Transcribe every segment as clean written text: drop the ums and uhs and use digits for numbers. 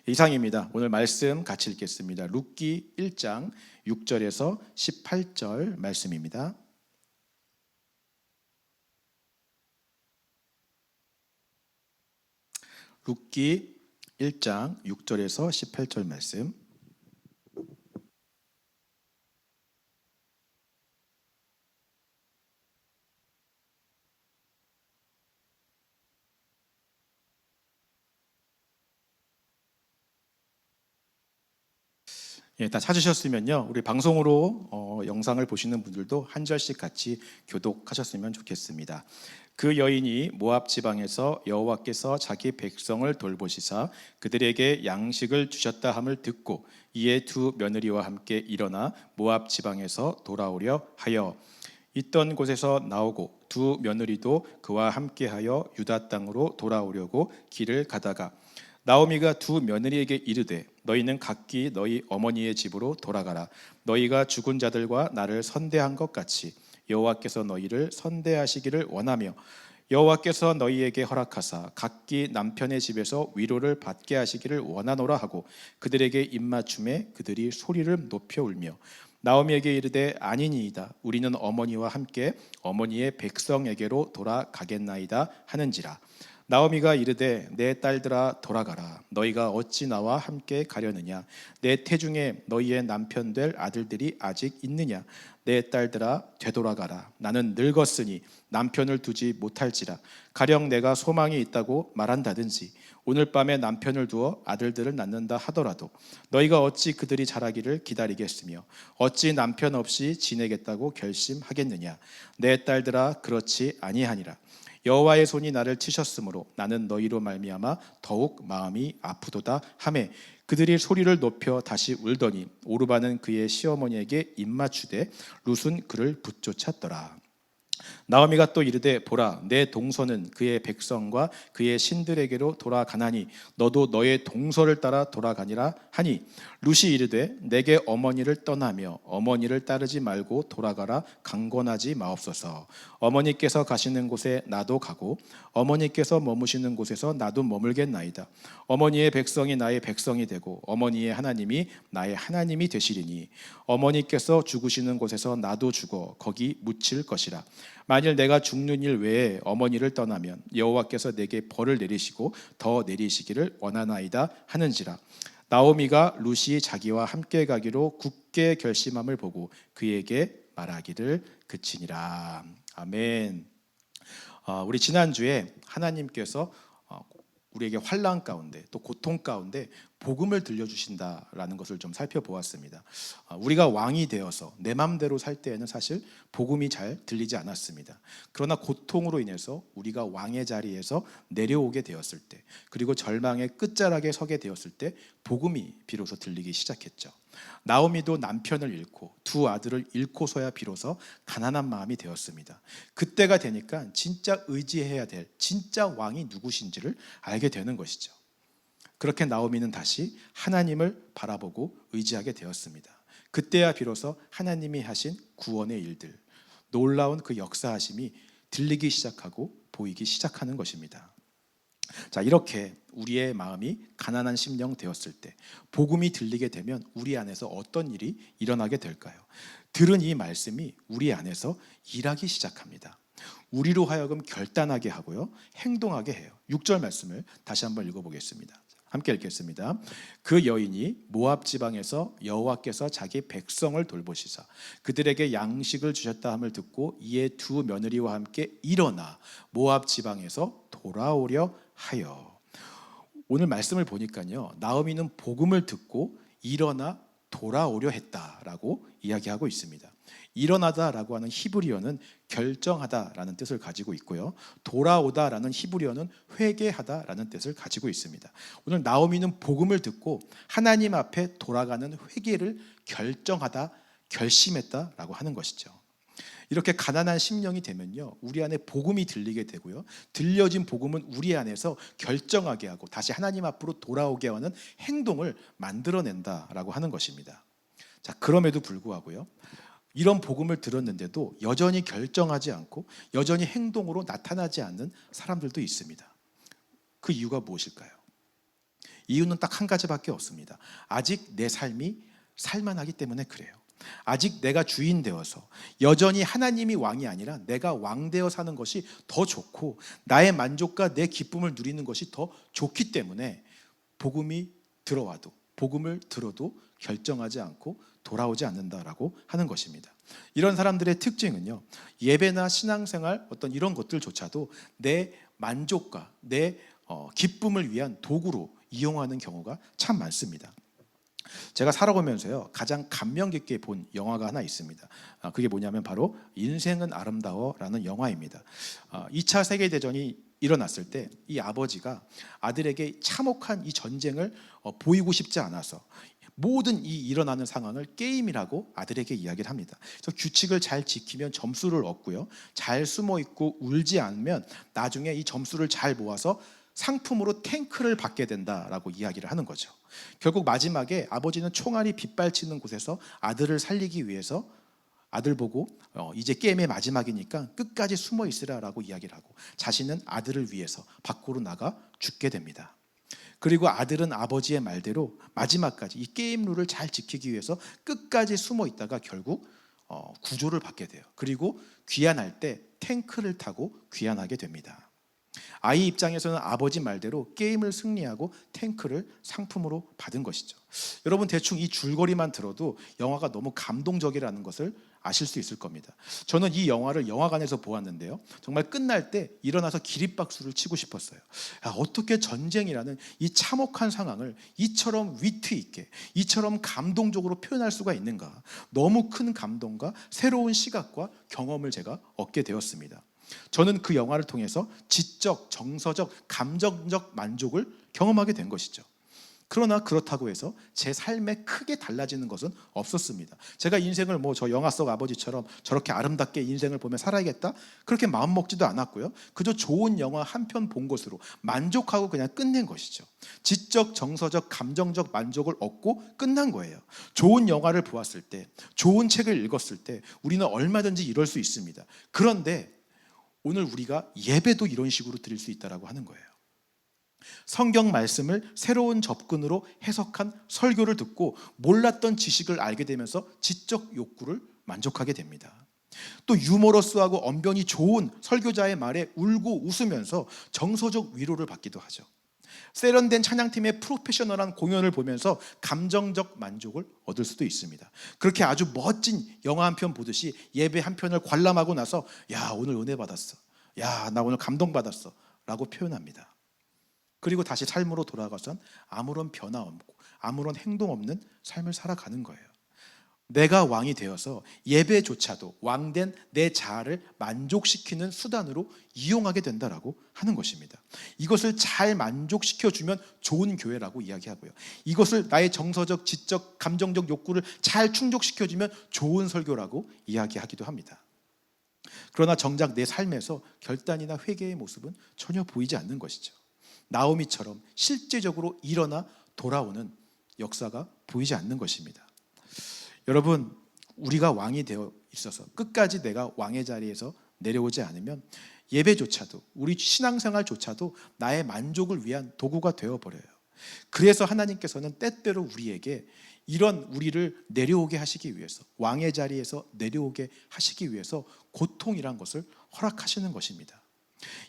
이상입니다. 오늘 말씀 같이 읽겠습니다. 룻기 1장 6절에서 18절 말씀입니다. 룻기 1장 6절에서 18절 말씀. 다 찾으셨으면요, 우리 방송으로 영상을 보시는 분들도 한 절씩 같이 교독하셨으면 좋겠습니다. 그 여인이 모압 지방에서 여호와께서 자기 백성을 돌보시사 그들에게 양식을 주셨다 함을 듣고 이에 두 며느리와 함께 일어나 모압 지방에서 돌아오려 하여 있던 곳에서 나오고 두 며느리도 그와 함께하여 유다 땅으로 돌아오려고 길을 가다가 나오미가 두 며느리에게 이르되 너희는 각기 너희 어머니의 집으로 돌아가라. 너희가 죽은 자들과 나를 선대한 것 같이 여호와께서 너희를 선대하시기를 원하며 여호와께서 너희에게 허락하사 각기 남편의 집에서 위로를 받게 하시기를 원하노라 하고 그들에게 입맞춤에 그들이 소리를 높여 울며 나오미에게 이르되 아니니이다. 우리는 어머니와 함께 어머니의 백성에게로 돌아가겠나이다 하는지라. 나오미가 이르되 내 딸들아 돌아가라. 너희가 어찌 나와 함께 가려느냐. 내 태중에 너희의 남편 될 아들들이 아직 있느냐. 내 딸들아 되돌아가라. 나는 늙었으니 남편을 두지 못할지라. 가령 내가 소망이 있다고 말한다든지 오늘 밤에 남편을 두어 아들들을 낳는다 하더라도 너희가 어찌 그들이 자라기를 기다리겠으며 어찌 남편 없이 지내겠다고 결심하겠느냐. 내 딸들아 그렇지 아니하니라. 여호와의 손이 나를 치셨으므로 나는 너희로 말미암아 더욱 마음이 아프도다 하매 그들이 소리를 높여 다시 울더니 오르바는 그의 시어머니에게 입맞추되 룻은 그를 붙쫓았더라. 나오미가 또 이르되 보라 내 동서는 그의 백성과 그의 신들에게로 돌아가나니 너도 너의 동서를 따라 돌아가니라 하니 룻이 이르되 내게 어머니를 떠나며 어머니를 따르지 말고 돌아가라 강권하지 마옵소서. 어머니께서 가시는 곳에 나도 가고 어머니께서 머무시는 곳에서 나도 머물겠나이다. 어머니의 백성이 나의 백성이 되고 어머니의 하나님이 나의 하나님이 되시리니 어머니께서 죽으시는 곳에서 나도 죽어 거기 묻힐 것이라. 만일 내가 죽는 일 외에 어머니를 떠나면 여호와께서 내게 벌을 내리시고 더 내리시기를 원하나이다 하는지라. 나오미가 룻이 자기와 함께 가기로 굳게 결심함을 보고 그에게 말하기를 그치니라. 아멘. 우리 지난주에 하나님께서 우리에게 환난 가운데 또 고통 가운데 복음을 들려주신다라는 것을 좀 살펴보았습니다. 우리가 왕이 되어서 내 맘대로 살 때에는 사실 복음이 잘 들리지 않았습니다. 그러나 고통으로 인해서 우리가 왕의 자리에서 내려오게 되었을 때 그리고 절망의 끝자락에 서게 되었을 때 복음이 비로소 들리기 시작했죠. 나오미도 남편을 잃고 두 아들을 잃고서야 비로소 가난한 마음이 되었습니다. 그때가 되니까 진짜 의지해야 될 진짜 왕이 누구신지를 알게 되는 것이죠. 그렇게 나오미는 다시 하나님을 바라보고 의지하게 되었습니다. 그때야 비로소 하나님이 하신 구원의 일들, 놀라운 그 역사하심이 들리기 시작하고 보이기 시작하는 것입니다. 자, 이렇게 우리의 마음이 가난한 심령 되었을 때 복음이 들리게 되면 우리 안에서 어떤 일이 일어나게 될까요? 들은 이 말씀이 우리 안에서 일하기 시작합니다. 우리로 하여금 결단하게 하고요, 행동하게 해요. 6절 말씀을 다시 한번 읽어보겠습니다. 함께 읽겠습니다. 그 여인이 모압 지방에서 여호와께서 자기 백성을 돌보시사 그들에게 양식을 주셨다 함을 듣고 이에 두 며느리와 함께 일어나 모압 지방에서 돌아오려 하여. 오늘 말씀을 보니까요, 나오미는 복음을 듣고 일어나 돌아오려 했다라고 이야기하고 있습니다. 일어나다라고 하는 히브리어는 결정하다라는 뜻을 가지고 있고요, 돌아오다라는 히브리어는 회개하다라는 뜻을 가지고 있습니다. 오늘 나오미는 복음을 듣고 하나님 앞에 돌아가는 회개를 결정하다, 결심했다라고 하는 것이죠. 이렇게 가난한 심령이 되면요, 우리 안에 복음이 들리게 되고요, 들려진 복음은 우리 안에서 결정하게 하고 다시 하나님 앞으로 돌아오게 하는 행동을 만들어낸다라고 하는 것입니다. 자, 그럼에도 불구하고요, 이런 복음을 들었는데도 여전히 결정하지 않고 여전히 행동으로 나타나지 않는 사람들도 있습니다. 그 이유가 무엇일까요? 이유는 딱 한 가지밖에 없습니다. 아직 내 삶이 살만하기 때문에 그래요. 아직 내가 주인 되어서 여전히 하나님이 왕이 아니라 내가 왕 되어 사는 것이 더 좋고 나의 만족과 내 기쁨을 누리는 것이 더 좋기 때문에 복음이 들어와도, 복음을 들어도 결정하지 않고 돌아오지 않는다라고 하는 것입니다. 이런 사람들의 특징은요, 예배나 신앙생활 어떤 이런 것들조차도 내 만족과 내 기쁨을 위한 도구로 이용하는 경우가 참 많습니다. 제가 살아오면서요, 가장 감명 깊게 본 영화가 하나 있습니다. 그게 뭐냐면 바로 인생은 아름다워라는 영화입니다. 2차 세계대전이 일어났을 때 이 아버지가 아들에게 참혹한 이 전쟁을 보이고 싶지 않아서 모든 이 일어나는 상황을 게임이라고 아들에게 이야기를 합니다. 그래서 규칙을 잘 지키면 점수를 얻고요, 잘 숨어 있고 울지 않으면 나중에 이 점수를 잘 모아서 상품으로 탱크를 받게 된다라고 이야기를 하는 거죠. 결국 마지막에 아버지는 총알이 빗발치는 곳에서 아들을 살리기 위해서 아들 보고 이제 게임의 마지막이니까 끝까지 숨어 있으라라고 이야기를 하고 자신은 아들을 위해서 밖으로 나가 죽게 됩니다. 그리고 아들은 아버지의 말대로 마지막까지 이 게임 룰을 잘 지키기 위해서 끝까지 숨어 있다가 결국 구조를 받게 돼요. 그리고 귀환할 때 탱크를 타고 귀환하게 됩니다. 아이 입장에서는 아버지 말대로 게임을 승리하고 탱크를 상품으로 받은 것이죠. 여러분, 대충 이 줄거리만 들어도 영화가 너무 감동적이라는 것을 아실 수 있을 겁니다. 저는 이 영화를 영화관에서 보았는데요, 정말 끝날 때 일어나서 기립박수를 치고 싶었어요. 어떻게 전쟁이라는 이 참혹한 상황을 이처럼 위트 있게, 이처럼 감동적으로 표현할 수가 있는가. 너무 큰 감동과 새로운 시각과 경험을 제가 얻게 되었습니다. 저는 그 영화를 통해서 지적, 정서적, 감정적 만족을 경험하게 된 것이죠. 그러나 그렇다고 해서 제 삶에 크게 달라지는 것은 없었습니다. 제가 인생을 저 영화 속 아버지처럼 저렇게 아름답게 인생을 보며 살아야겠다, 그렇게 마음먹지도 않았고요. 그저 좋은 영화 한 편 본 것으로 만족하고 그냥 끝낸 것이죠. 지적, 정서적, 감정적 만족을 얻고 끝난 거예요. 좋은 영화를 보았을 때, 좋은 책을 읽었을 때 우리는 얼마든지 이럴 수 있습니다. 그런데 오늘 우리가 예배도 이런 식으로 드릴 수 있다라고 하는 거예요. 성경 말씀을 새로운 접근으로 해석한 설교를 듣고 몰랐던 지식을 알게 되면서 지적 욕구를 만족하게 됩니다. 또 유머러스하고 언변이 좋은 설교자의 말에 울고 웃으면서 정서적 위로를 받기도 하죠. 세련된 찬양팀의 프로페셔널한 공연을 보면서 감정적 만족을 얻을 수도 있습니다. 그렇게 아주 멋진 영화 한 편 보듯이 예배 한 편을 관람하고 나서 야, 오늘 은혜 받았어, 야, 나 오늘 감동 받았어 라고 표현합니다. 그리고 다시 삶으로 돌아가선 아무런 변화 없고 아무런 행동 없는 삶을 살아가는 거예요. 내가 왕이 되어서 예배조차도 왕된 내 자아를 만족시키는 수단으로 이용하게 된다라고 하는 것입니다. 이것을 잘 만족시켜주면 좋은 교회라고 이야기하고요, 이것을 나의 정서적, 지적, 감정적 욕구를 잘 충족시켜주면 좋은 설교라고 이야기하기도 합니다. 그러나 정작 내 삶에서 결단이나 회개의 모습은 전혀 보이지 않는 것이죠. 나오미처럼 실제적으로 일어나 돌아오는 역사가 보이지 않는 것입니다. 여러분, 우리가 왕이 되어 있어서 끝까지 내가 왕의 자리에서 내려오지 않으면 예배조차도, 우리 신앙생활조차도 나의 만족을 위한 도구가 되어버려요. 그래서 하나님께서는 때때로 우리에게 이런 우리를 내려오게 하시기 위해서, 왕의 자리에서 내려오게 하시기 위해서 고통이란 것을 허락하시는 것입니다.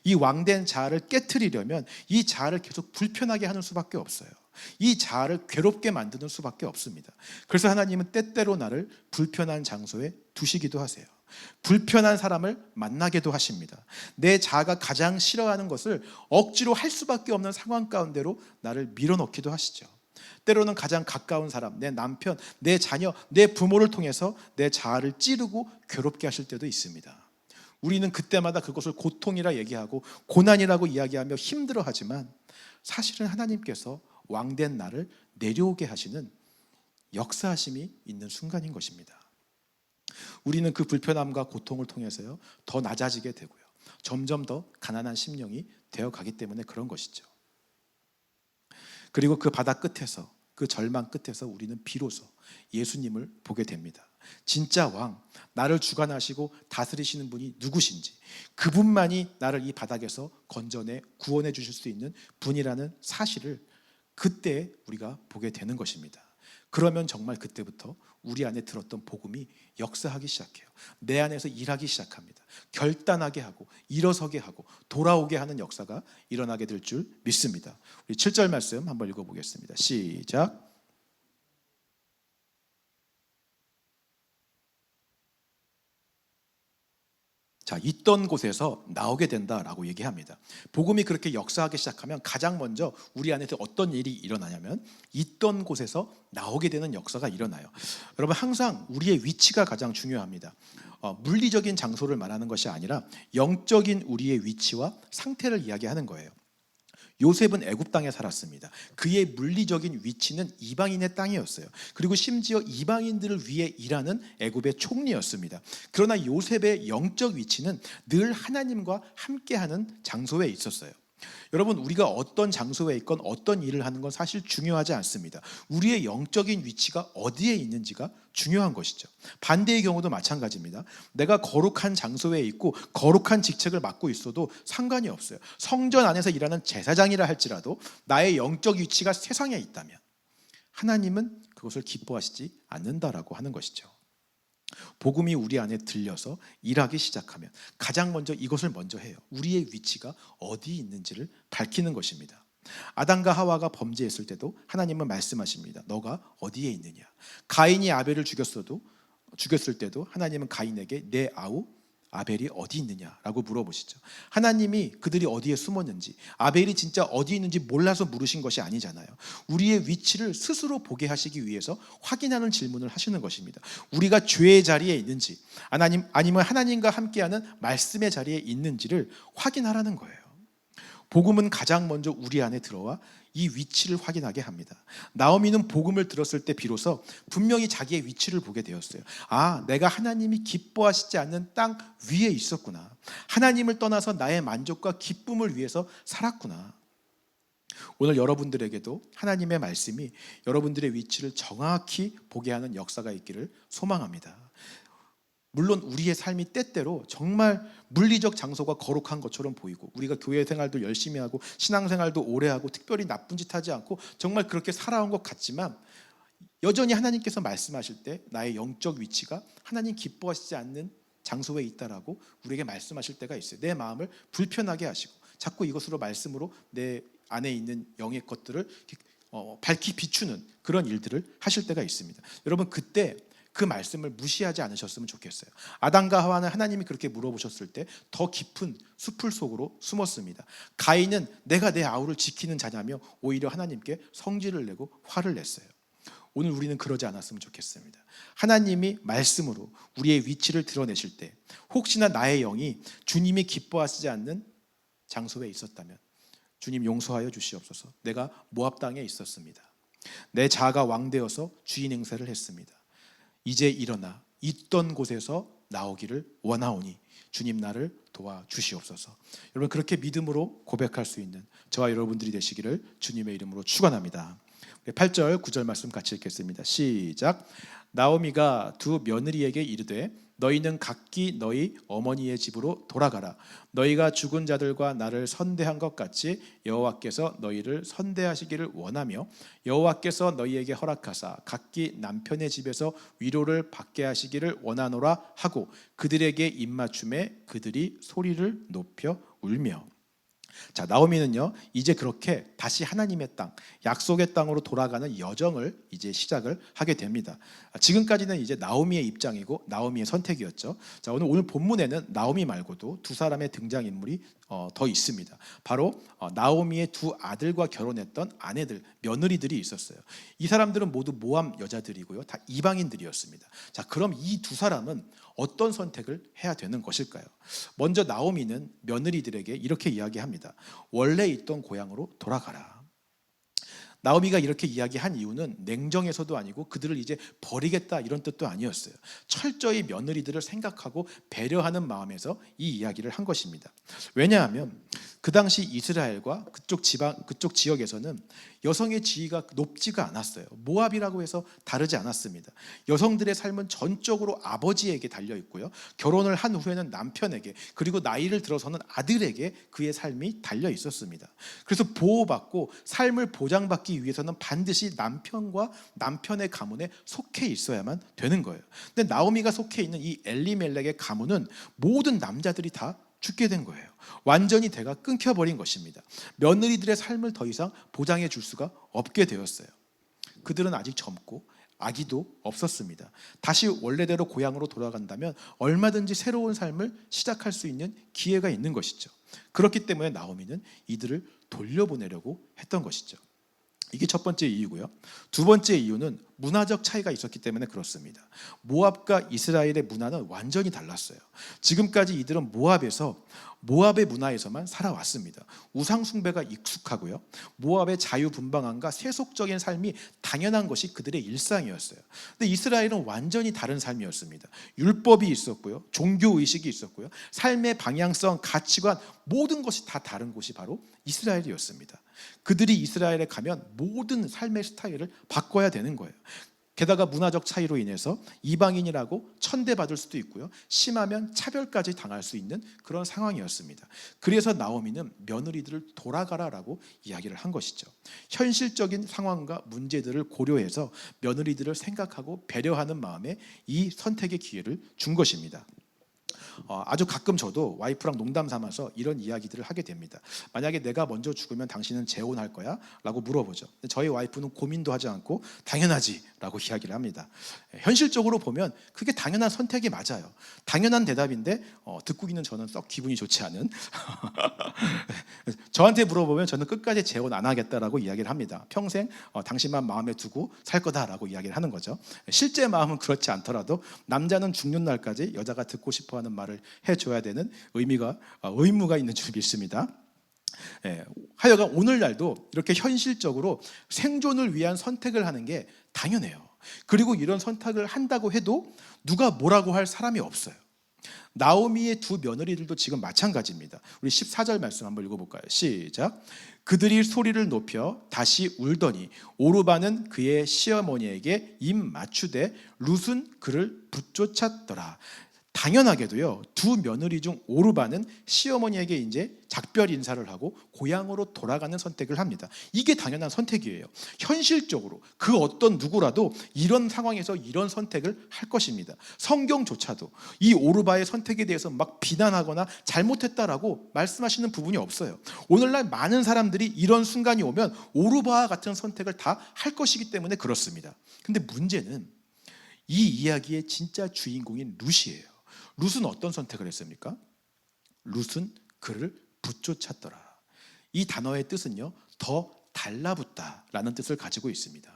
이 왕된 자아를 깨트리려면 이 자아를 계속 불편하게 하는 수밖에 없어요. 이 자아를 괴롭게 만드는 수밖에 없습니다. 그래서 하나님은 때때로 나를 불편한 장소에 두시기도 하세요. 불편한 사람을 만나게도 하십니다. 내 자아가 가장 싫어하는 것을 억지로 할 수밖에 없는 상황 가운데로 나를 밀어넣기도 하시죠. 때로는 가장 가까운 사람, 내 남편, 내 자녀, 내 부모를 통해서 내 자아를 찌르고 괴롭게 하실 때도 있습니다. 우리는 그때마다 그것을 고통이라 얘기하고 고난이라고 이야기하며 힘들어하지만 사실은 하나님께서 왕된 나를 내려오게 하시는 역사하심이 있는 순간인 것입니다. 우리는 그 불편함과 고통을 통해서요, 더 낮아지게 되고요, 점점 더 가난한 심령이 되어가기 때문에 그런 것이죠. 그리고 그 바다 끝에서, 그 절망 끝에서 우리는 비로소 예수님을 보게 됩니다. 진짜 왕, 나를 주관하시고 다스리시는 분이 누구신지, 그분만이 나를 이 바닥에서 건져내 구원해 주실 수 있는 분이라는 사실을 그때 우리가 보게 되는 것입니다. 그러면 정말 그때부터 우리 안에 들었던 복음이 역사하기 시작해요. 내 안에서 일하기 시작합니다. 결단하게 하고 일어서게 하고 돌아오게 하는 역사가 일어나게 될 줄 믿습니다. 우리 7절 말씀 한번 읽어보겠습니다. 시작. 자, 있던 곳에서 나오게 된다라고 얘기합니다. 복음이 그렇게 역사하기 시작하면 가장 먼저 우리 안에서 어떤 일이 일어나냐면 있던 곳에서 나오게 되는 역사가 일어나요. 여러분, 항상 우리의 위치가 가장 중요합니다. 물리적인 장소를 말하는 것이 아니라 영적인 우리의 위치와 상태를 이야기하는 거예요. 요셉은 애굽 땅에 살았습니다. 그의 물리적인 위치는 이방인의 땅이었어요. 그리고 심지어 이방인들을 위해 일하는 애굽의 총리였습니다. 그러나 요셉의 영적 위치는 늘 하나님과 함께하는 장소에 있었어요. 여러분, 우리가 어떤 장소에 있건 어떤 일을 하는 건 사실 중요하지 않습니다. 우리의 영적인 위치가 어디에 있는지가 중요한 것이죠. 반대의 경우도 마찬가지입니다. 내가 거룩한 장소에 있고 거룩한 직책을 맡고 있어도 상관이 없어요. 성전 안에서 일하는 제사장이라 할지라도 나의 영적 위치가 세상에 있다면 하나님은 그것을 기뻐하시지 않는다라고 하는 것이죠. 복음이 우리 안에 들려서 일하기 시작하면 가장 먼저 이것을 먼저 해요. 우리의 위치가 어디 있는지를 밝히는 것입니다. 아담과 하와가 범죄했을 때도 하나님은 말씀하십니다. 너가 어디에 있느냐. 가인이 아벨을 죽였을 때도 하나님은 가인에게 내 아우 아벨이 어디 있느냐라고 물어보시죠. 하나님이 그들이 어디에 숨었는지, 아벨이 진짜 어디 있는지 몰라서 물으신 것이 아니잖아요. 우리의 위치를 스스로 보게 하시기 위해서 확인하는 질문을 하시는 것입니다. 우리가 죄의 자리에 있는지 아니면 하나님과 함께하는 말씀의 자리에 있는지를 확인하라는 거예요. 복음은 가장 먼저 우리 안에 들어와 이 위치를 확인하게 합니다. 나오미는 복음을 들었을 때 비로소 분명히 자기의 위치를 보게 되었어요. 아, 내가 하나님이 기뻐하시지 않는 땅 위에 있었구나. 하나님을 떠나서 나의 만족과 기쁨을 위해서 살았구나. 오늘 여러분들에게도 하나님의 말씀이 여러분들의 위치를 정확히 보게 하는 역사가 있기를 소망합니다. 물론 우리의 삶이 때때로 정말 물리적 장소가 거룩한 것처럼 보이고 우리가 교회 생활도 열심히 하고 신앙생활도 오래 하고 특별히 나쁜 짓 하지 않고 정말 그렇게 살아온 것 같지만 여전히 하나님께서 말씀하실 때 나의 영적 위치가 하나님 기뻐하시지 않는 장소에 있다라고 우리에게 말씀하실 때가 있어요. 내 마음을 불편하게 하시고 자꾸 이것으로 말씀으로 내 안에 있는 영의 것들을 밝히 비추는 그런 일들을 하실 때가 있습니다. 여러분, 그때 그 말씀을 무시하지 않으셨으면 좋겠어요. 아담과 하와는 하나님이 그렇게 물어보셨을 때 더 깊은 수풀 속으로 숨었습니다. 가인은 내가 내 아우를 지키는 자냐며 오히려 하나님께 성질을 내고 화를 냈어요. 오늘 우리는 그러지 않았으면 좋겠습니다. 하나님이 말씀으로 우리의 위치를 드러내실 때 혹시나 나의 영이 주님이 기뻐하시지 않는 장소에 있었다면 주님 용서하여 주시옵소서. 내가 모압 땅에 있었습니다. 내 자아가 왕되어서 주인 행세를 했습니다. 이제 일어나 있던 곳에서 나오기를 원하오니 주님 나를 도와주시옵소서. 여러분, 그렇게 믿음으로 고백할 수 있는 저와 여러분들이 되시기를 주님의 이름으로 축원합니다. 8절 9절 말씀 같이 읽겠습니다. 시작. 나오미가 두 며느리에게 이르되 너희는 각기 너희 어머니의 집으로 돌아가라. 너희가 죽은 자들과 나를 선대한 것 같이 여호와께서 너희를 선대하시기를 원하며 여호와께서 너희에게 허락하사 각기 남편의 집에서 위로를 받게 하시기를 원하노라 하고 그들에게 입맞춤에 그들이 소리를 높여 울며. 자, 나오미는요 이제 그렇게 다시 하나님의 땅, 약속의 땅으로 돌아가는 여정을 이제 시작을 하게 됩니다. 지금까지는 이제 나오미의 입장이고 나오미의 선택이었죠. 자, 오늘 본문에는 나오미 말고도 두 사람의 등장인물이 더 있습니다. 바로 나오미의 두 아들과 결혼했던 아내들, 며느리들이 있었어요. 이 사람들은 모두 모함 여자들이고요, 다 이방인들이었습니다. 자, 그럼 이 두 사람은 어떤 선택을 해야 되는 것일까요? 먼저 나오미는 며느리들에게 이렇게 이야기합니다. 원래 있던 고향으로 돌아가라. 나오미가 이렇게 이야기한 이유는 냉정해서도 아니고 그들을 이제 버리겠다 이런 뜻도 아니었어요. 철저히 며느리들을 생각하고 배려하는 마음에서 이 이야기를 한 것입니다. 왜냐하면 그 당시 이스라엘과 그쪽 지역에서는 여성의 지위가 높지가 않았어요. 모압이라고 해서 다르지 않았습니다. 여성들의 삶은 전적으로 아버지에게 달려 있고요. 결혼을 한 후에는 남편에게, 그리고 나이를 들어서는 아들에게 그의 삶이 달려 있었습니다. 그래서 보호받고 삶을 보장받기 돌아가기 위해서는 반드시 남편과 남편의 가문에 속해 있어야만 되는 거예요. 근데 나오미가 속해 있는 이 엘리멜렉의 가문은 모든 남자들이 다 죽게 된 거예요. 완전히 대가 끊겨버린 것입니다. 며느리들의 삶을 더 이상 보장해 줄 수가 없게 되었어요. 그들은 아직 젊고 아기도 없었습니다. 다시 원래대로 고향으로 돌아간다면 얼마든지 새로운 삶을 시작할 수 있는 기회가 있는 것이죠. 그렇기 때문에 나오미는 이들을 돌려보내려고 했던 것이죠. 이게 첫 번째 이유고요. 두 번째 이유는 문화적 차이가 있었기 때문에 그렇습니다. 모압과 이스라엘의 문화는 완전히 달랐어요. 지금까지 이들은 모압의 문화에서만 살아왔습니다. 우상 숭배가 익숙하고요. 모압의 자유분방함과 세속적인 삶이 당연한 것이 그들의 일상이었어요. 근데 이스라엘은 완전히 다른 삶이었습니다. 율법이 있었고요. 종교의식이 있었고요. 삶의 방향성, 가치관 모든 것이 다 다른 곳이 바로 이스라엘이었습니다. 그들이 이스라엘에 가면 모든 삶의 스타일을 바꿔야 되는 거예요. 게다가 문화적 차이로 인해서 이방인이라고 천대받을 수도 있고요. 심하면 차별까지 당할 수 있는 그런 상황이었습니다. 그래서 나오미는 며느리들을 돌아가라라고 이야기를 한 것이죠. 현실적인 상황과 문제들을 고려해서 며느리들을 생각하고 배려하는 마음에 이 선택의 기회를 준 것입니다. 아주 가끔 저도 와이프랑 농담 삼아서 이런 이야기들을 하게 됩니다. 만약에 내가 먼저 죽으면 당신은 재혼할 거야? 라고 물어보죠. 저희 와이프는 고민도 하지 않고 당연하지 라고 이야기를 합니다. 현실적으로 보면 그게 당연한 선택이 맞아요. 당연한 대답인데 듣고 있는 저는 썩 기분이 좋지 않은 저한테 물어보면 저는 끝까지 재혼 안 하겠다라고 이야기를 합니다. 평생 당신만 마음에 두고 살 거다라고 이야기를 하는 거죠. 실제 마음은 그렇지 않더라도 남자는 죽는 날까지 여자가 듣고 싶어하는 말을 해줘야 되는 의무가 있는 줄 믿습니다. 하여간 오늘날도 이렇게 현실적으로 생존을 위한 선택을 하는 게 당연해요. 그리고 이런 선택을 한다고 해도 누가 뭐라고 할 사람이 없어요. 나오미의 두 며느리들도 지금 마찬가지입니다. 우리 14절 말씀 한번 읽어볼까요? 시작. 그들이 소리를 높여 다시 울더니 오르바는 그의 시어머니에게 입 맞추되 룻은 그를 붙쫓았더라. 당연하게도요, 두 며느리 중 오르바는 시어머니에게 이제 작별 인사를 하고 고향으로 돌아가는 선택을 합니다. 이게 당연한 선택이에요. 현실적으로 그 어떤 누구라도 이런 상황에서 이런 선택을 할 것입니다. 성경조차도 이 오르바의 선택에 대해서 막 비난하거나 잘못했다라고 말씀하시는 부분이 없어요. 오늘날 많은 사람들이 이런 순간이 오면 오르바와 같은 선택을 다 할 것이기 때문에 그렇습니다. 근데 문제는 이 이야기의 진짜 주인공인 룻이에요. 룻은 어떤 선택을 했습니까? 룻은 그를 붙쫓았더라. 이 단어의 뜻은요, 더 달라붙다라는 뜻을 가지고 있습니다.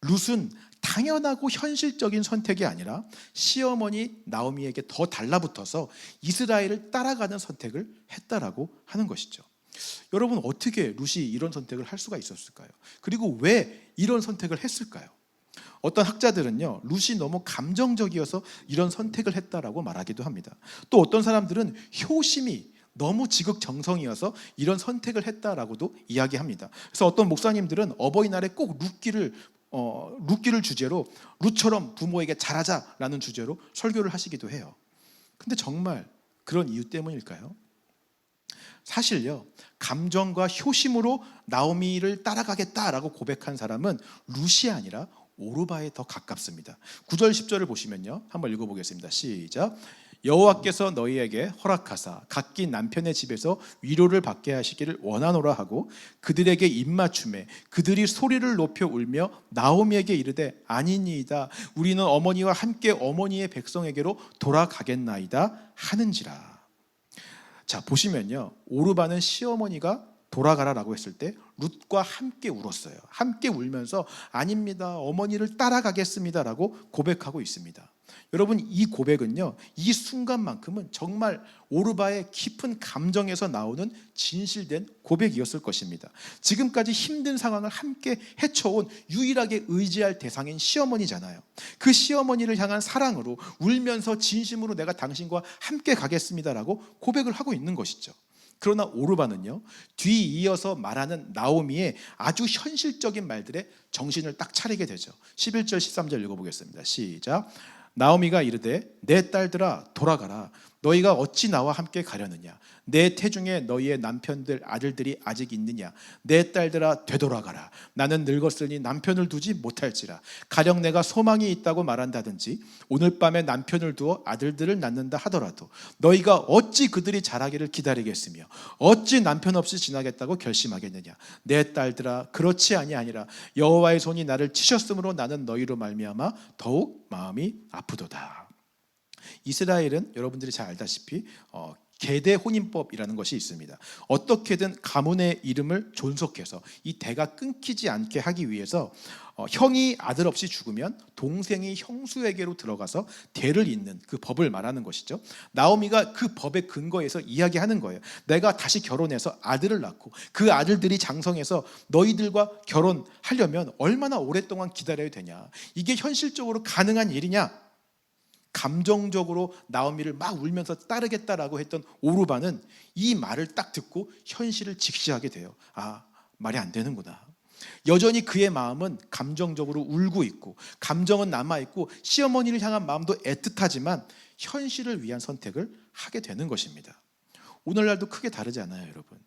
룻은 당연하고 현실적인 선택이 아니라 시어머니 나오미에게 더 달라붙어서 이스라엘을 따라가는 선택을 했다라고 하는 것이죠. 여러분, 어떻게 룻이 이런 선택을 할 수가 있었을까요? 그리고 왜 이런 선택을 했을까요? 어떤 학자들은요, 룻이 너무 감정적이어서 이런 선택을 했다라고 말하기도 합니다. 또 어떤 사람들은 효심이 너무 지극정성이어서 이런 선택을 했다라고도 이야기합니다. 그래서 어떤 목사님들은 어버이날에 꼭 룻기를 주제로 룻처럼 부모에게 잘하자라는 주제로 설교를 하시기도 해요. 근데 정말 그런 이유 때문일까요? 사실요, 감정과 효심으로 나오미를 따라가겠다라고 고백한 사람은 룻이 아니라 오르바에 더 가깝습니다. 9절 10절을 보시면요, 한번 읽어보겠습니다. 시작. 여호와께서 너희에게 허락하사 각기 남편의 집에서 위로를 받게 하시기를 원하노라 하고 그들에게 입맞춤에 그들이 소리를 높여 울며 나오미에게 이르되 아니니이다 우리는 어머니와 함께 어머니의 백성에게로 돌아가겠나이다 하는지라. 자, 보시면요, 오르바는 시어머니가 돌아가라라고 했을 때 룻과 함께 울었어요. 함께 울면서 아닙니다, 어머니를 따라가겠습니다라고 고백하고 있습니다. 여러분, 이 고백은요, 이 순간만큼은 정말 오르바의 깊은 감정에서 나오는 진실된 고백이었을 것입니다. 지금까지 힘든 상황을 함께 헤쳐온 유일하게 의지할 대상인 시어머니잖아요. 그 시어머니를 향한 사랑으로 울면서 진심으로 내가 당신과 함께 가겠습니다라고 고백을 하고 있는 것이죠. 그러나 오르바는요, 뒤이어서 말하는 나오미의 아주 현실적인 말들에 정신을 딱 차리게 되죠. 11절 13절 읽어보겠습니다. 시작. 나오미가 이르되 내 딸들아 돌아가라. 너희가 어찌 나와 함께 가려느냐? 내 태중에 너희의 남편들 아들들이 아직 있느냐? 내 딸들아 되돌아가라. 나는 늙었으니 남편을 두지 못할지라. 가령 내가 소망이 있다고 말한다든지 오늘 밤에 남편을 두어 아들들을 낳는다 하더라도 너희가 어찌 그들이 자라기를 기다리겠으며 어찌 남편 없이 지나겠다고 결심하겠느냐? 내 딸들아 그렇지 아니하니라. 여호와의 손이 나를 치셨으므로 나는 너희로 말미암아 더욱 마음이 아프도다. 이스라엘은 여러분들이 잘 알다시피 계대 혼인법이라는 것이 있습니다. 어떻게든 가문의 이름을 존속해서 이 대가 끊기지 않게 하기 위해서 형이 아들 없이 죽으면 동생이 형수에게로 들어가서 대를 잇는 그 법을 말하는 것이죠. 나오미가 그 법의 근거에서 이야기하는 거예요. 내가 다시 결혼해서 아들을 낳고 그 아들들이 장성해서 너희들과 결혼하려면 얼마나 오랫동안 기다려야 되냐? 이게 현실적으로 가능한 일이냐? 감정적으로 나오미를 막 울면서 따르겠다라고 했던 오르반은 이 말을 딱 듣고 현실을 직시하게 돼요. 아, 말이 안 되는구나. 여전히 그의 마음은 감정적으로 울고 있고 감정은 남아있고 시어머니를 향한 마음도 애틋하지만 현실을 위한 선택을 하게 되는 것입니다. 오늘날도 크게 다르지 않아요, 여러분.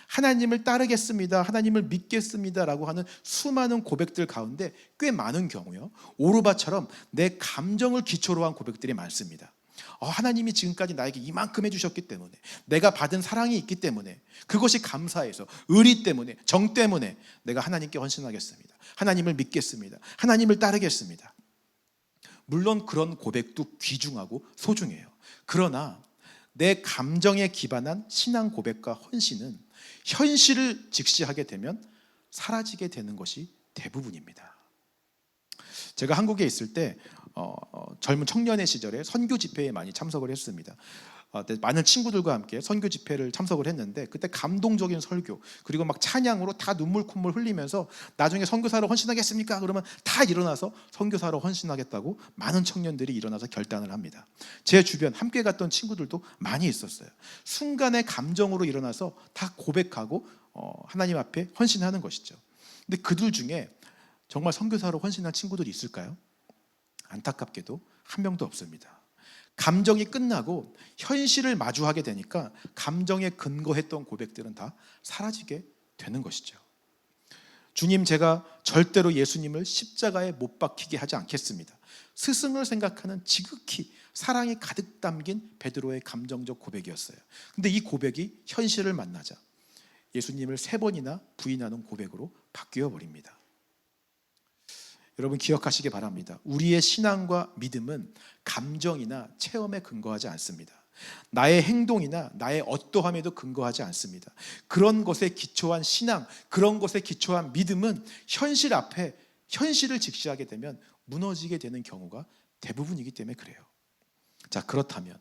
하나님을 따르겠습니다, 하나님을 믿겠습니다라고 하는 수많은 고백들 가운데 꽤 많은 경우요, 오르바처럼 내 감정을 기초로 한 고백들이 많습니다. 하나님이 지금까지 나에게 이만큼 해주셨기 때문에, 내가 받은 사랑이 있기 때문에, 그것이 감사해서, 의리 때문에, 정 때문에 내가 하나님께 헌신하겠습니다, 하나님을 믿겠습니다, 하나님을 따르겠습니다. 물론 그런 고백도 귀중하고 소중해요. 그러나 내 감정에 기반한 신앙 고백과 헌신은 현실을 직시하게 되면 사라지게 되는 것이 대부분입니다. 제가 한국에 있을 때 젊은 청년의 시절에 선교 집회에 많이 참석을 했습니다. 많은 친구들과 함께 선교 집회를 참석을 했는데 그때 감동적인 설교 그리고 막 찬양으로 다 눈물 콧물 흘리면서 나중에 선교사로 헌신하겠습니까? 그러면 다 일어나서 선교사로 헌신하겠다고 많은 청년들이 일어나서 결단을 합니다. 제 주변 함께 갔던 친구들도 많이 있었어요. 순간의 감정으로 일어나서 다 고백하고 하나님 앞에 헌신하는 것이죠. 근데 그들 중에 정말 선교사로 헌신한 친구들이 있을까요? 안타깝게도 한 명도 없습니다. 감정이 끝나고 현실을 마주하게 되니까 감정에 근거했던 고백들은 다 사라지게 되는 것이죠. 주님, 제가 절대로 예수님을 십자가에 못 박히게 하지 않겠습니다. 스승을 생각하는 지극히 사랑이 가득 담긴 베드로의 감정적 고백이었어요. 근데 이 고백이 현실을 만나자 예수님을 3번이나 부인하는 고백으로 바뀌어 버립니다. 여러분 기억하시기 바랍니다. 우리의 신앙과 믿음은 감정이나 체험에 근거하지 않습니다. 나의 행동이나 나의 어떠함에도 근거하지 않습니다. 그런 것에 기초한 신앙, 그런 것에 기초한 믿음은 현실 앞에 현실을 직시하게 되면 무너지게 되는 경우가 대부분이기 때문에 그래요. 자, 그렇다면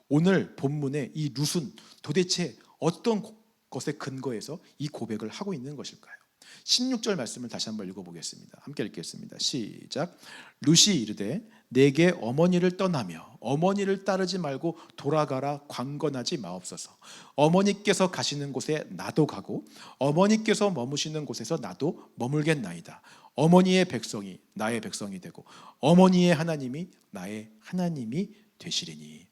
오늘 본문의 이 룻은 도대체 어떤 것에 근거해서 이 고백을 하고 있는 것일까요? 16절 말씀을 다시 한번 읽어보겠습니다. 함께 읽겠습니다. 시작. 룻이 이르되 내게 어머니를 떠나며 어머니를 따르지 말고 돌아가라 강건하지 마옵소서. 어머니께서 가시는 곳에 나도 가고 어머니께서 머무시는 곳에서 나도 머물겠나이다. 어머니의 백성이 나의 백성이 되고 어머니의 하나님이 나의 하나님이 되시리니.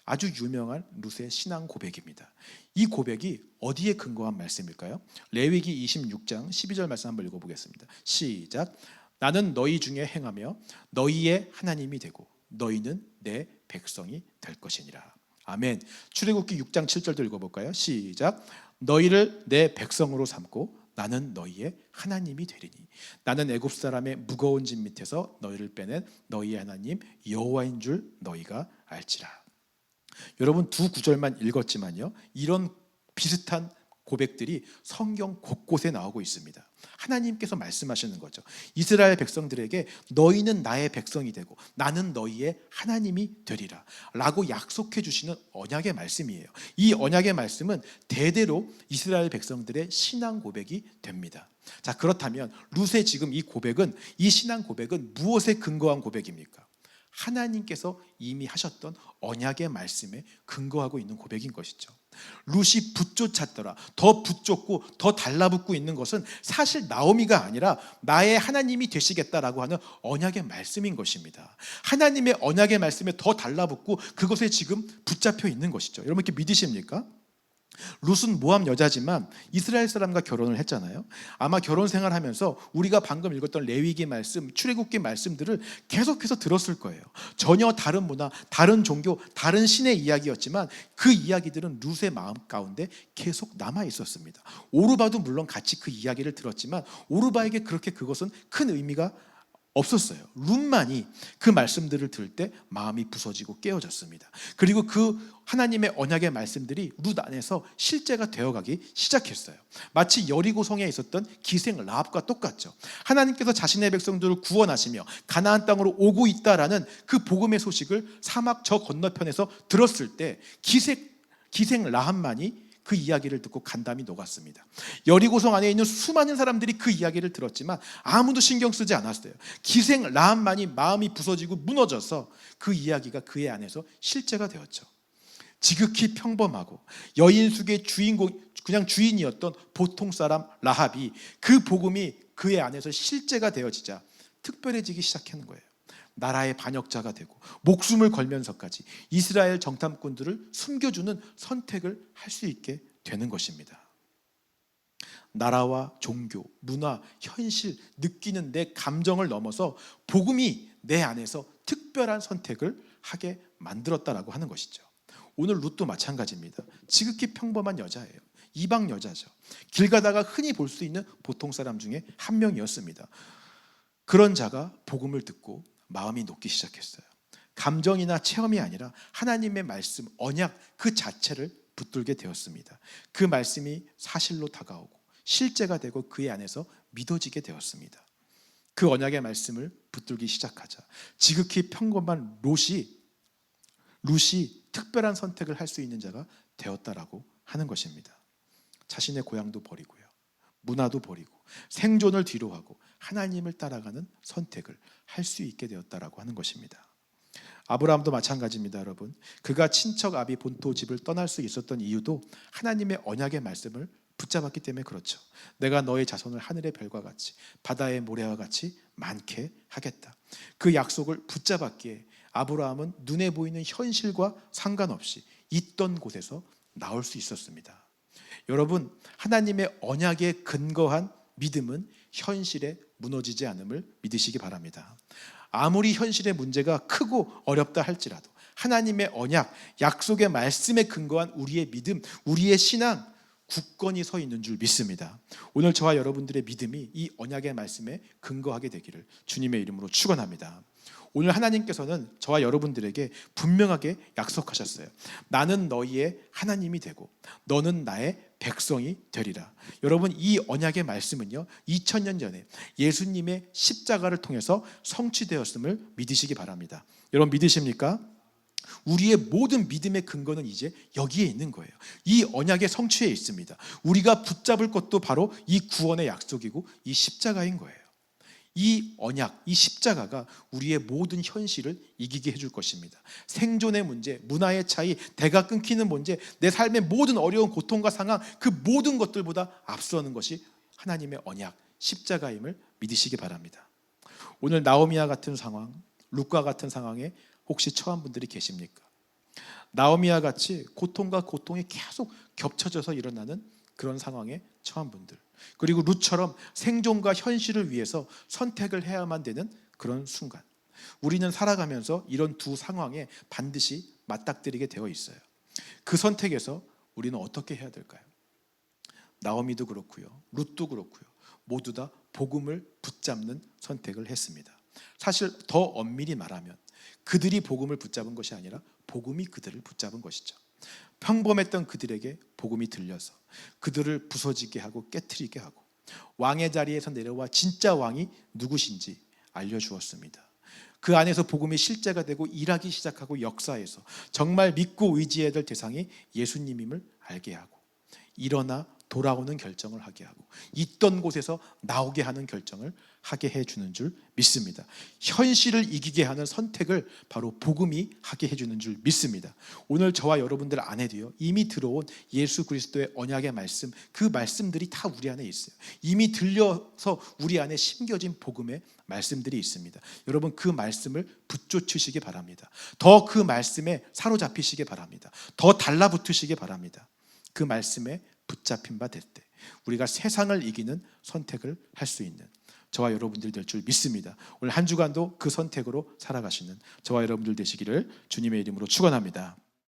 아주 유명한 룻의 신앙 고백입니다. 이 고백이 어디에 근거한 말씀일까요? 레위기 26장 12절 말씀 한번 읽어보겠습니다. 시작. 나는 너희 중에 행하며 너희의 하나님이 되고 너희는 내 백성이 될 것이니라. 아멘. 출애굽기 6장 7절도 읽어볼까요? 시작. 너희를 내 백성으로 삼고 나는 너희의 하나님이 되리니 나는 애굽 사람의 무거운 짐 밑에서 너희를 빼낸 너희의 하나님 여호와인 줄 너희가 알지라. 여러분 두 구절만 읽었지만요, 이런 비슷한 고백들이 성경 곳곳에 나오고 있습니다. 하나님께서 말씀하시는 거죠. 이스라엘 백성들에게 너희는 나의 백성이 되고 나는 너희의 하나님이 되리라 라고 약속해 주시는 언약의 말씀이에요. 이 언약의 말씀은 대대로 이스라엘 백성들의 신앙 고백이 됩니다. 자, 그렇다면 룻의 지금 이 고백은, 이 신앙 고백은 무엇에 근거한 고백입니까? 하나님께서 이미 하셨던 언약의 말씀에 근거하고 있는 고백인 것이죠. 룻이 붙쫓았더라, 더 붙쫓고 더 달라붙고 있는 것은 사실 나오미가 아니라 나의 하나님이 되시겠다라고 하는 언약의 말씀인 것입니다. 하나님의 언약의 말씀에 더 달라붙고 그것에 지금 붙잡혀 있는 것이죠. 여러분 이렇게 믿으십니까? 룻은 모압 여자지만 이스라엘 사람과 결혼을 했잖아요. 아마 결혼 생활하면서 우리가 방금 읽었던 레위기 말씀, 출애굽기 말씀들을 계속해서 들었을 거예요. 전혀 다른 문화, 다른 종교, 다른 신의 이야기였지만 그 이야기들은 룻의 마음 가운데 계속 남아 있었습니다. 오르바도 물론 같이 그 이야기를 들었지만 오르바에게 그렇게 그것은 큰 의미가 없었어요. 룻만이 그 말씀들을 들을 때 마음이 부서지고 깨어졌습니다. 그리고 그 하나님의 언약의 말씀들이 룻 안에서 실제가 되어가기 시작했어요. 마치 여리고성에 있었던 기생 라합과 똑같죠. 하나님께서 자신의 백성들을 구원하시며 가나안 땅으로 오고 있다라는 그 복음의 소식을 사막 저 건너편에서 들었을 때 기생 라합만이 그 이야기를 듣고 간담이 녹았습니다. 여리고성 안에 있는 수많은 사람들이 그 이야기를 들었지만 아무도 신경 쓰지 않았어요. 기생 라합만이 마음이 부서지고 무너져서 그 이야기가 그의 안에서 실제가 되었죠. 지극히 평범하고 여인숙의 주인공, 그냥 주인이었던 보통 사람 라합이 그 복음이 그의 안에서 실제가 되어지자 특별해지기 시작하는 거예요. 나라의 반역자가 되고 목숨을 걸면서까지 이스라엘 정탐꾼들을 숨겨주는 선택을 할 수 있게 되는 것입니다. 나라와 종교, 문화, 현실, 느끼는 내 감정을 넘어서 복음이 내 안에서 특별한 선택을 하게 만들었다라고 하는 것이죠. 오늘 룻도 마찬가지입니다. 지극히 평범한 여자예요. 이방 여자죠. 길 가다가 흔히 볼 수 있는 보통 사람 중에 한 명이었습니다. 그런 자가 복음을 듣고 마음이 녹기 시작했어요. 감정이나 체험이 아니라 하나님의 말씀, 언약 그 자체를 붙들게 되었습니다. 그 말씀이 사실로 다가오고 실제가 되고 그의 안에서 믿어지게 되었습니다. 그 언약의 말씀을 붙들기 시작하자 지극히 평범한 룻이 특별한 선택을 할 수 있는 자가 되었다라고 하는 것입니다. 자신의 고향도 버리고요, 문화도 버리고 생존을 뒤로하고 하나님을 따라가는 선택을 할 수 있게 되었다라고 하는 것입니다. 아브라함도 마찬가지입니다. 여러분, 그가 친척 아비 본토 집을 떠날 수 있었던 이유도 하나님의 언약의 말씀을 붙잡았기 때문에 그렇죠. 내가 너의 자손을 하늘의 별과 같이 바다의 모래와 같이 많게 하겠다. 그 약속을 붙잡았기에 아브라함은 눈에 보이는 현실과 상관없이 있던 곳에서 나올 수 있었습니다. 여러분, 하나님의 언약에 근거한 믿음은 현실에 무너지지 않음을 믿으시기 바랍니다. 아무리 현실의 문제가 크고 어렵다 할지라도 하나님의 언약, 약속의 말씀에 근거한 우리의 믿음, 우리의 신앙 굳건히 서 있는 줄 믿습니다. 오늘 저와 여러분들의 믿음이 이 언약의 말씀에 근거하게 되기를 주님의 이름으로 축원합니다. 오늘 하나님께서는 저와 여러분들에게 분명하게 약속하셨어요. 나는 너희의 하나님이 되고 너는 나의 백성이 되리라. 여러분, 이 언약의 말씀은요 2000년 전에 예수님의 십자가를 통해서 성취되었음을 믿으시기 바랍니다. 여러분 믿으십니까? 우리의 모든 믿음의 근거는 이제 여기에 있는 거예요. 이 언약의 성취에 있습니다. 우리가 붙잡을 것도 바로 이 구원의 약속이고 이 십자가인 거예요. 이 언약, 이 십자가가 우리의 모든 현실을 이기게 해줄 것입니다. 생존의 문제, 문화의 차이, 대가 끊기는 문제, 내 삶의 모든 어려운 고통과 상황, 그 모든 것들보다 앞서는 것이 하나님의 언약, 십자가임을 믿으시기 바랍니다. 오늘 나오미와 같은 상황, 룻과 같은 상황에 혹시 처한 분들이 계십니까? 나오미와 같이 고통과 고통이 계속 겹쳐져서 일어나는 그런 상황에 처한 분들, 그리고 룻처럼 생존과 현실을 위해서 선택을 해야만 되는 그런 순간, 우리는 살아가면서 이런 두 상황에 반드시 맞닥뜨리게 되어 있어요. 그 선택에서 우리는 어떻게 해야 될까요? 나오미도 그렇고요, 룻도 그렇고요, 모두 다 복음을 붙잡는 선택을 했습니다. 사실 더 엄밀히 말하면 그들이 복음을 붙잡은 것이 아니라 복음이 그들을 붙잡은 것이죠. 평범했던 그들에게 복음이 들려서 그들을 부서지게 하고 깨트리게 하고 왕의 자리에서 내려와 진짜 왕이 누구신지 알려주었습니다. 그 안에서 복음이 실제가 되고 일하기 시작하고 역사에서 정말 믿고 의지해야 될 대상이 예수님임을 알게 하고 일어나 돌아오는 결정을 하게 하고 있던 곳에서 나오게 하는 결정을 하게 해주는 줄 믿습니다. 현실을 이기게 하는 선택을 바로 복음이 하게 해주는 줄 믿습니다. 오늘 저와 여러분들 안에도요, 이미 들어온 예수 그리스도의 언약의 말씀, 그 말씀들이 다 우리 안에 있어요. 이미 들려서 우리 안에 심겨진 복음의 말씀들이 있습니다. 여러분, 그 말씀을 붙쫓으시기 바랍니다. 더 그 말씀에 사로잡히시기 바랍니다. 더 달라붙으시기 바랍니다. 그 말씀에 붙잡힌 바 될 때 우리가 세상을 이기는 선택을 할 수 있는 저와 여러분들이 될 줄 믿습니다. 오늘 한 주간도 그 선택으로 살아가시는 저와 여러분들 되시기를 주님의 이름으로 축원합니다.